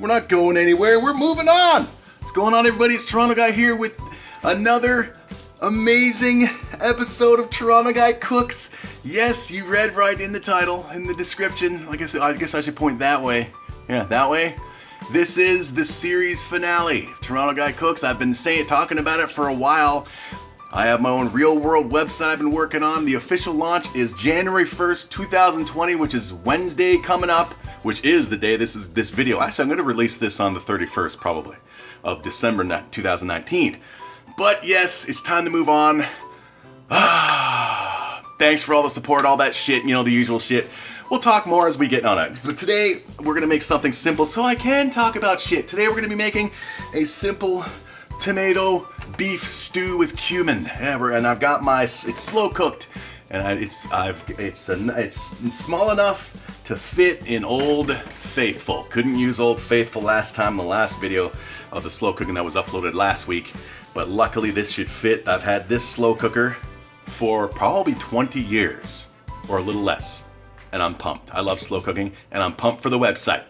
We're not going anywhere. We're moving on. What's going on, everybody? It's Toronto Guy here with another amazing episode of Toronto Guy Cooks. Yes, you read right in the title, in the description. Like I said, I guess I should point that way. Yeah, that way. This is the series finale, Toronto Guy Cooks. I've been talking about it for a while. I have my own real-world website I've been working on. The official launch is January 1st, 2020, which is Wednesday coming up, which is the day this video. Actually, I'm going to release this on the 31st, probably, of December 2019. But yes, it's time to move on. Thanks for all the support, all that shit, you know, the usual shit. We'll talk more as we get on it. But today, we're going to make something simple so I can talk about shit. Today, we're going to be making a simple tomato beef stew with cumin. Yeah, and I've got it's slow cooked, and it's small enough to fit in Old Faithful. Couldn't use Old Faithful last time, the last video of the slow cooking that was uploaded last week, but luckily this should fit. I've had this slow cooker for probably 20 years, or a little less, and I'm pumped. I love slow cooking, and I'm pumped for the website.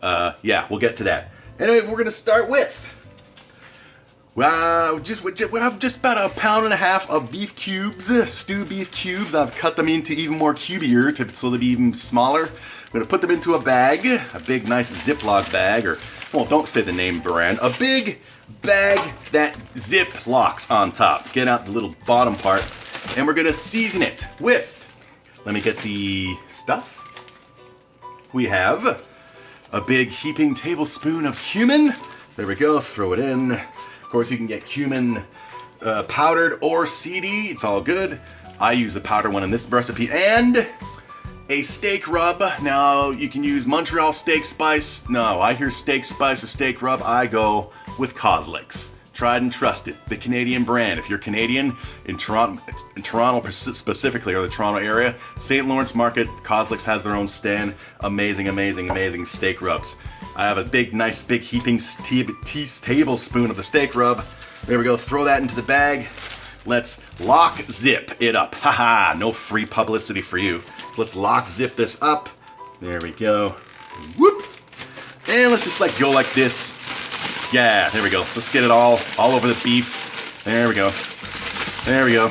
Yeah, we'll get to that. Anyway, we're gonna start with we have just about 1.5 pounds of beef cubes, stew beef cubes. I've cut them into even more cubier so they'll be even smaller. I'm gonna put them into a bag, a big nice Ziploc bag, or, well, don't say the name brand, a big bag that zip locks on top. Get out the little bottom part, and we're gonna season it with, let me get the stuff. We have a big heaping tablespoon of cumin. There we go, throw it in. Of course, you can get cumin powdered or seedy. It's all good. I use the powder one in this recipe. And a steak rub. Now, you can use Montreal steak spice. No, I hear steak spice or steak rub. I go with Coslicks. Tried and trusted. The Canadian brand. If you're Canadian, in Toronto specifically, or the Toronto area, St. Lawrence Market, Coslicks has their own stand. Amazing, amazing, amazing steak rubs. I have a big, nice, big heaping tablespoon of the steak rub. There we go. Throw that into the bag. Let's lock zip it up. Haha, no free publicity for you. So let's lock zip this up. There we go. Whoop. And let's just go like this. Yeah, there we go. Let's get it all over the beef. There we go. There we go.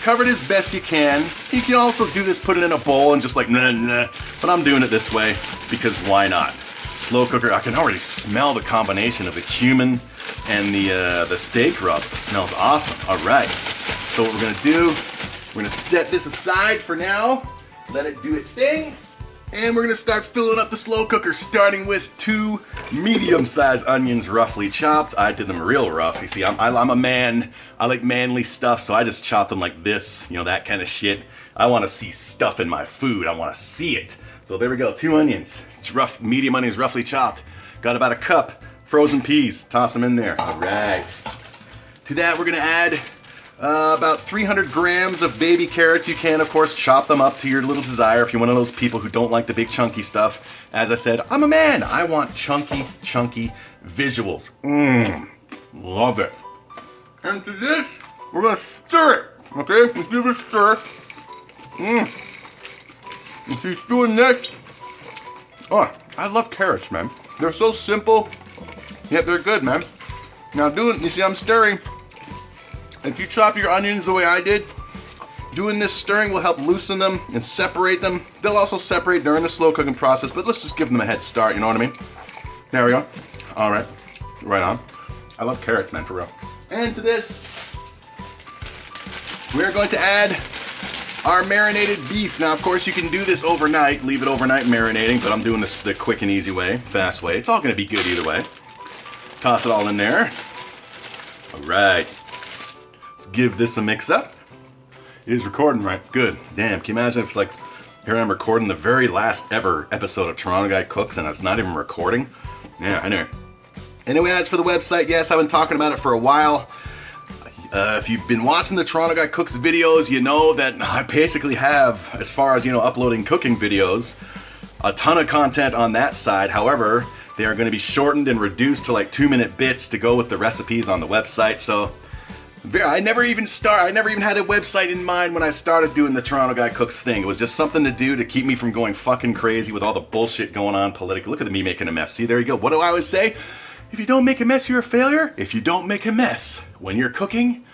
Cover it as best you can. You can also do this, put it in a bowl and just nah. But I'm doing it this way because why not? Slow cooker. I can already smell the combination of the cumin and the steak rub. It smells awesome. All right. So what we're gonna do, we're gonna set this aside for now. Let it do its thing. And we're gonna start filling up the slow cooker, starting with 2 medium-sized onions, roughly chopped. I did them real rough. You see, I'm a man. I like manly stuff, so I just chopped them like this. You know, that kind of shit. I want to see stuff in my food. I want to see it. So there we go. 2 onions, medium onions, roughly chopped. Got about 1 cup frozen peas. Toss them in there. All right. To that, we're gonna add about 300 grams of baby carrots. You can, of course, chop them up to your little desire if you're one of those people who don't like the big chunky stuff. As I said, I'm a man. I want chunky visuals. Love it. And to this, we're gonna stir it. Okay, let's give it a stir. And she's doing this. Oh, I love carrots, man. They're so simple, yet they're good, man. Now you see I'm stirring. If you chop your onions the way I did, doing this stirring will help loosen them and separate them. They'll also separate during the slow cooking process, but let's just give them a head start, you know what I mean? There we go. All right, right on. I love carrots, man, for real. And to this, we're going to add our marinated beef. Now, of course, you can do this overnight, leave it overnight marinating, but I'm doing this the quick and easy way, fast way. It's all gonna be good either way. Toss it all in there. All right. Give this a mix up. It is recording, right? Good. Damn, can you imagine if here I'm recording the very last ever episode of Toronto Guy Cooks and it's not even recording? Yeah, I know. Anyway, as for the website, yes, I've been talking about it for a while. If you've been watching the Toronto Guy Cooks videos, you know that I basically have, as far as, uploading cooking videos, a ton of content on that side. However, they are going to be shortened and reduced to 2-minute bits to go with the recipes on the website. So I never even had a website in mind when I started doing the Toronto Guy Cooks thing. It was just something to do to keep me from going fucking crazy with all the bullshit going on politically. Look at me making a mess. See, there you go. What do I always say? If you don't make a mess, you're a failure. If you don't make a mess when you're cooking,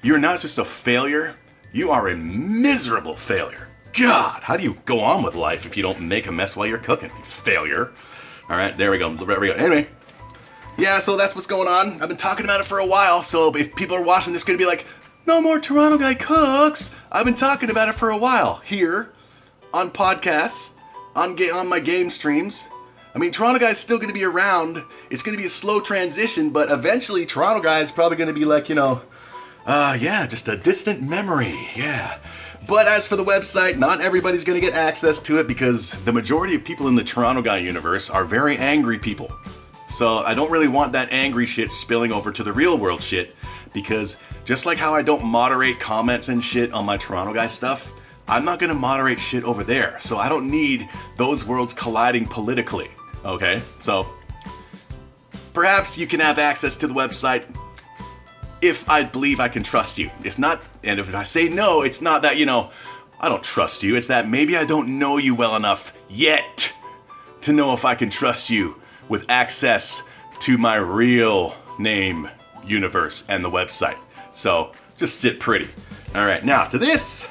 you're not just a failure, you are a miserable failure. God, how do you go on with life if you don't make a mess while you're cooking? You failure. All right, there we go. Anyway. Yeah, so that's what's going on. I've been talking about it for a while, so if people are watching this, going to be like, no more Toronto Guy Cooks. I've been talking about it for a while here on podcasts, on my game streams. I mean, Toronto Guy is still going to be around. It's going to be a slow transition, but eventually Toronto Guy is probably going to be like, just a distant memory. Yeah. But as for the website, not everybody's going to get access to it because the majority of people in the Toronto Guy universe are very angry people. So I don't really want that angry shit spilling over to the real world shit, because just like how I don't moderate comments and shit on my Toronto Guy stuff, I'm not gonna moderate shit over there. So I don't need those worlds colliding politically, okay? So perhaps you can have access to the website if I believe I can trust you. It's not, and if I say no, it's not that, I don't trust you. It's that maybe I don't know you well enough yet to know if I can trust you with access to my real name universe and the website. So just sit pretty. All right, now to this.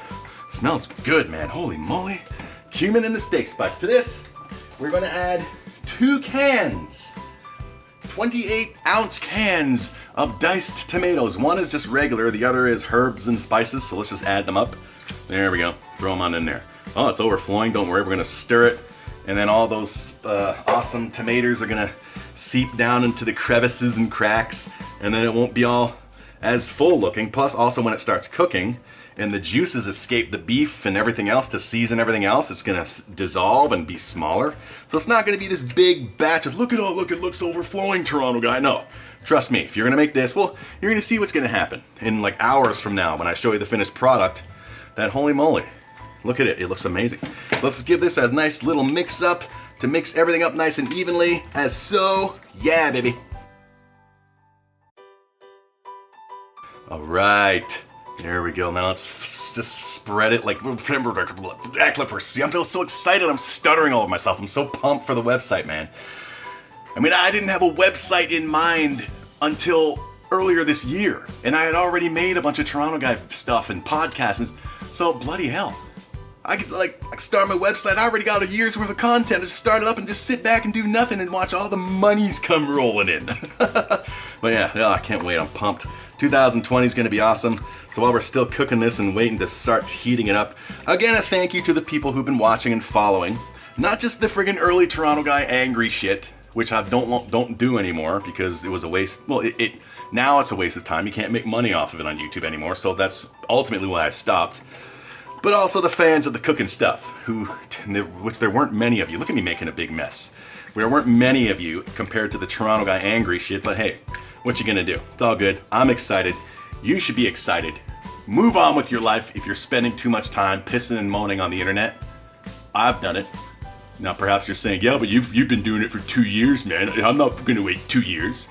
Smells good, man. Holy moly. Cumin and the steak spice. To this, we're gonna add 2 cans. 28-ounce cans of diced tomatoes. One is just regular, the other is herbs and spices, so let's just add them up. There we go. Throw them on in there. Oh, it's overflowing. Don't worry, we're gonna stir it. And then all those awesome tomatoes are gonna seep down into the crevices and cracks, and then it won't be all as full looking. Plus, also when it starts cooking and the juices escape the beef and everything else to season everything else, it's gonna dissolve and be smaller. So it's not gonna be this big batch of, look, it looks overflowing, Toronto Guy. No, trust me, if you're gonna make this, well, you're gonna see what's gonna happen in like hours from now when I show you the finished product. That holy moly. Look at it, it looks amazing. So let's give this a nice little mix up to mix everything up nice and evenly, as so. Yeah, baby. All right, there we go. Now let's just spread it like, I'm so excited, I'm stuttering all over myself. I'm so pumped for the website, man. I mean, I didn't have a website in mind until earlier this year, and I had already made a bunch of Toronto Guy stuff and podcasts, and so bloody hell. I could start my website. I already got a year's worth of content. Just start it up and just sit back and do nothing and watch all the monies come rolling in. But yeah, I can't wait. I'm pumped. 2020 is going to be awesome. So while we're still cooking this and waiting to start heating it up, again, a thank you to the people who've been watching and following. Not just the friggin' early Toronto Guy angry shit, which I don't do anymore because it was a waste. Well, now it's a waste of time. You can't make money off of it on YouTube anymore. So that's ultimately why I stopped. But also the fans of the cooking stuff, which there weren't many of you. Look at me making a big mess. There weren't many of you compared to the Toronto Guy angry shit, but hey, what you gonna do? It's all good. I'm excited. You should be excited. Move on with your life if you're spending too much time pissing and moaning on the internet. I've done it. Now perhaps you're saying, yeah, but you've been doing it for 2 years, man. I'm not gonna wait 2 years.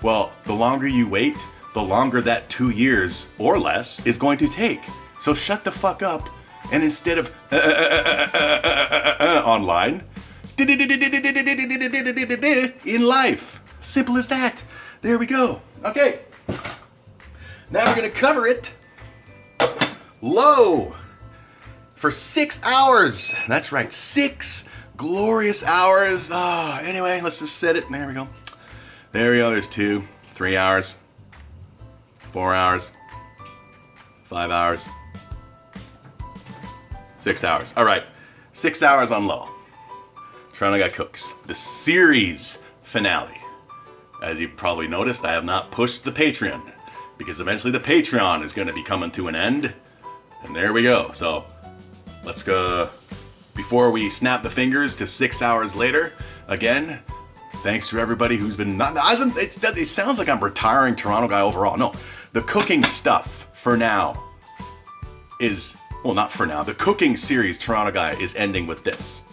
Well, the longer you wait, the longer that 2 years or less is going to take. So shut the fuck up, and instead of online, in life. Simple as that. There we go. Okay. Now we're gonna cover it low for 6 hours. That's right, 6 glorious hours. Anyway, let's just set it. There we go. There we go. There's 2, 3 hours, 4 hours, 5 hours. 6 hours. All right, 6 hours on low. Toronto Guy Cooks, the series finale. As you probably noticed, I have not pushed the Patreon because eventually the Patreon is going to be coming to an end. And there we go. So let's go. Before we snap the fingers to 6 hours later, again, thanks to everybody who's been it sounds like I'm retiring Toronto Guy overall. No, the cooking stuff for now is. Well, not for now. The cooking series, Toronto Guy, is ending with this.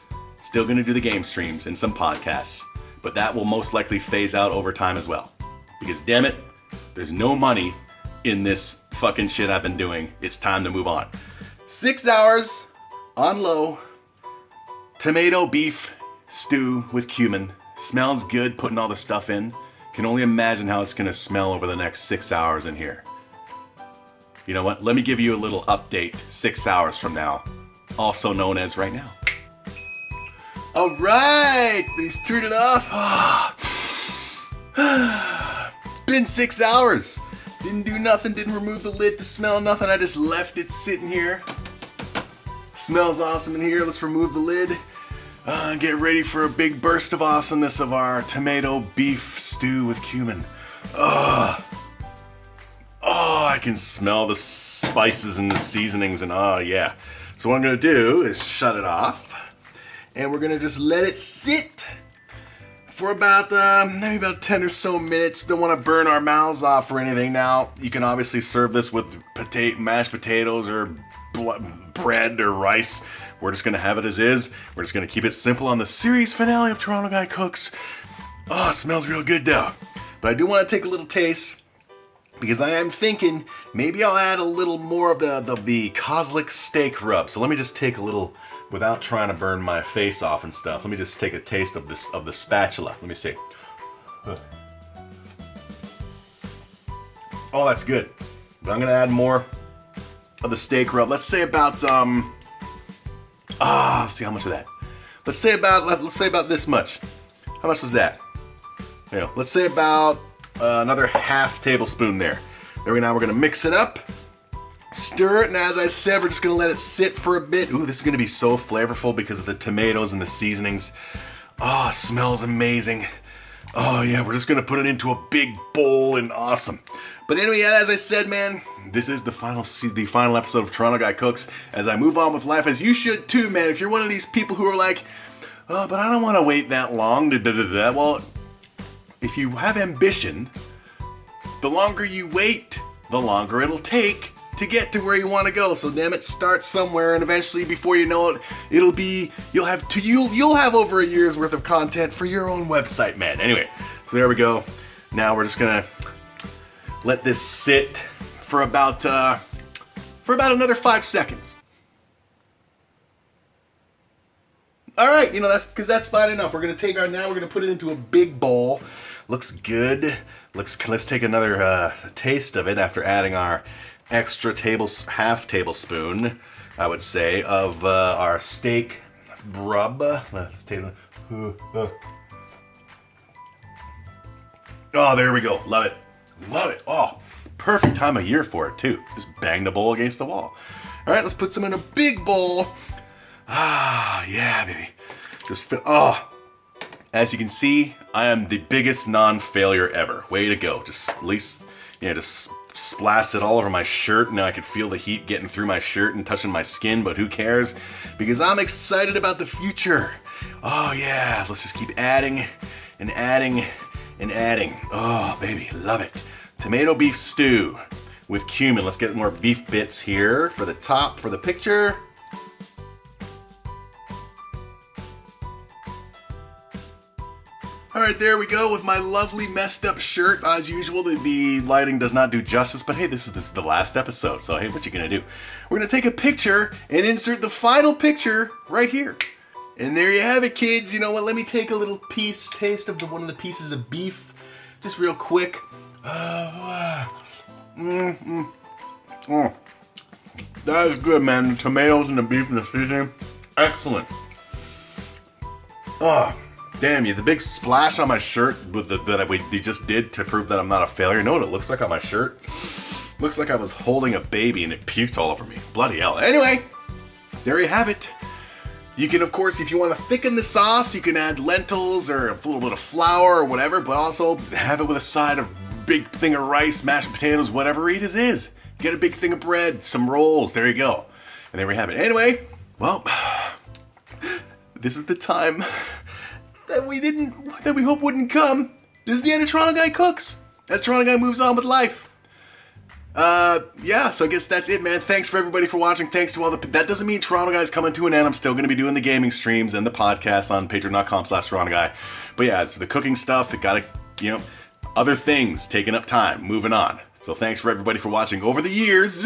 Still going to do the game streams and some podcasts, but that will most likely phase out over time as well. Because damn it, there's no money in this fucking shit I've been doing. It's time to move on. 6 hours on low. Tomato beef stew with cumin. Smells good putting all the stuff in. Can only imagine how it's gonna smell over the next 6 hours in here. You know what? Let me give you a little update 6 hours from now. Also known as right now. All right, let's turn it off. It's been 6 hours. Didn't do nothing, didn't remove the lid to smell nothing. I just left it sitting here. Smells awesome in here. Let's remove the lid. Get ready for a big burst of awesomeness of our tomato beef stew with cumin. Oh, I can smell the spices and the seasonings and yeah. So what I'm gonna do is shut it off. And we're gonna just let it sit for about maybe about 10 or so minutes. Don't want to burn our mouths off or anything. Now you can obviously serve this with mashed potatoes or bread or rice. We're just gonna have it as is. We're just gonna keep it simple on the series finale of Toronto Guy Cooks. Oh, it smells real good though. But I do want to take a little taste because I am thinking maybe I'll add a little more of the Kozlik steak rub. So let me just take a little. Without trying to burn my face off and stuff, let me just take a taste of the spatula. Let me see. Oh, that's good. But I'm gonna add more of the steak rub. Let's say about let's see how much of that. Let's say about this much. How much was that? You know, let's say about another half tablespoon there. Now we're gonna mix it up. Stir it, and as I said, we're just gonna let it sit for a bit. Ooh, this is gonna be so flavorful because of the tomatoes and the seasonings. Oh, smells amazing. Oh yeah, we're just gonna put it into a big bowl and awesome. But anyway, as I said, man, this is the final episode of Toronto Guy Cooks. As I move on with life, as you should too, man. If you're one of these people who are like, oh, but I don't want to wait that long to da-da-da. Well, if you have ambition, the longer you wait, the longer it'll take to get to where you want to go. So damn it, start somewhere, and eventually, before you know it, you'll have over a year's worth of content for your own website, man. Anyway, so there we go. Now we're just gonna let this sit for about another 5 seconds. All right, that's fine enough. We're gonna put it into a big bowl. Looks good. Let's take another taste of it after adding our extra half tablespoon, I would say, of our steak rub. Let's take Oh, there we go. Love it. Oh, perfect time of year for it too. Just bang the bowl against the wall. All right, let's put some in a big bowl. Yeah, baby. As you can see, I am the biggest non-failure ever. Way to go. Just splashed it all over my shirt. Now I could feel the heat getting through my shirt and touching my skin, but who cares? Because I'm excited about the future. Oh yeah, let's just keep adding and adding and adding. Oh baby, love it. Tomato beef stew with cumin. Let's get more beef bits here for the top for the picture. All right, there we go with my lovely messed up shirt. As usual, the lighting does not do justice, but hey, this is the last episode, so hey, what you gonna do? We're gonna take a picture and insert the final picture right here. And there you have it, kids. You know what? Let me take a little taste of one of the pieces of beef, just real quick. That is good, man. The tomatoes and the beef and the seasoning, excellent. Oh. Damn you, the big splash on my shirt that we just did to prove that I'm not a failure. You know what it looks like on my shirt? Looks like I was holding a baby and it puked all over me. Bloody hell. Anyway, there you have it. You can, of course, if you want to thicken the sauce, you can add lentils or a little bit of flour or whatever, but also have it with a side of big thing of rice, mashed potatoes, whatever it is. Get a big thing of bread, some rolls, there you go. And there we have it. Anyway, well, this is the time that we hope wouldn't come. This is the end of Toronto Guy Cooks. As Toronto Guy moves on with life. Yeah, so I guess that's it, man. Thanks for everybody for watching. Thanks to all that doesn't mean Toronto Guy's coming to an end. I'm still going to be doing the gaming streams and the podcast on patreon.com/Toronto Guy. But yeah, it's the cooking stuff that gotta, other things taking up time, moving on. So thanks for everybody for watching over the years,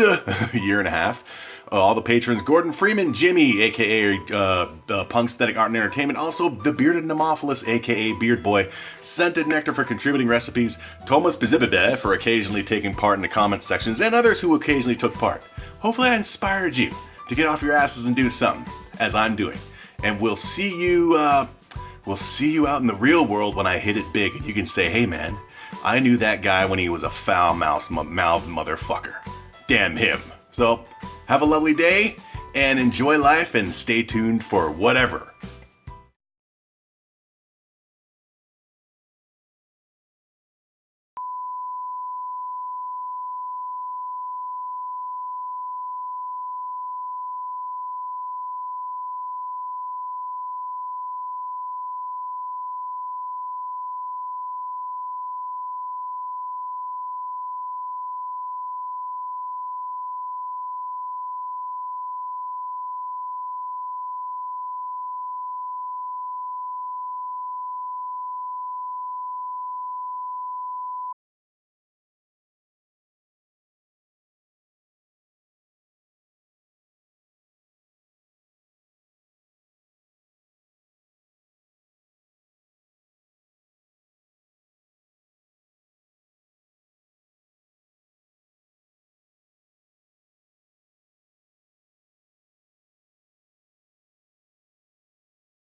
year and a half. All the patrons, Gordon Freeman, Jimmy, aka the Punksthetic Art and Entertainment, also the Bearded Nemophilus, aka Beard Boy, Scented Nectar for contributing recipes, Thomas Bizibebe for occasionally taking part in the comment sections, and others who occasionally took part. Hopefully I inspired you to get off your asses and do something, as I'm doing. And we'll see you out in the real world when I hit it big, and you can say, hey man, I knew that guy when he was a foul-mouthed motherfucker. Damn him. So, have a lovely day, and enjoy life, and stay tuned for whatever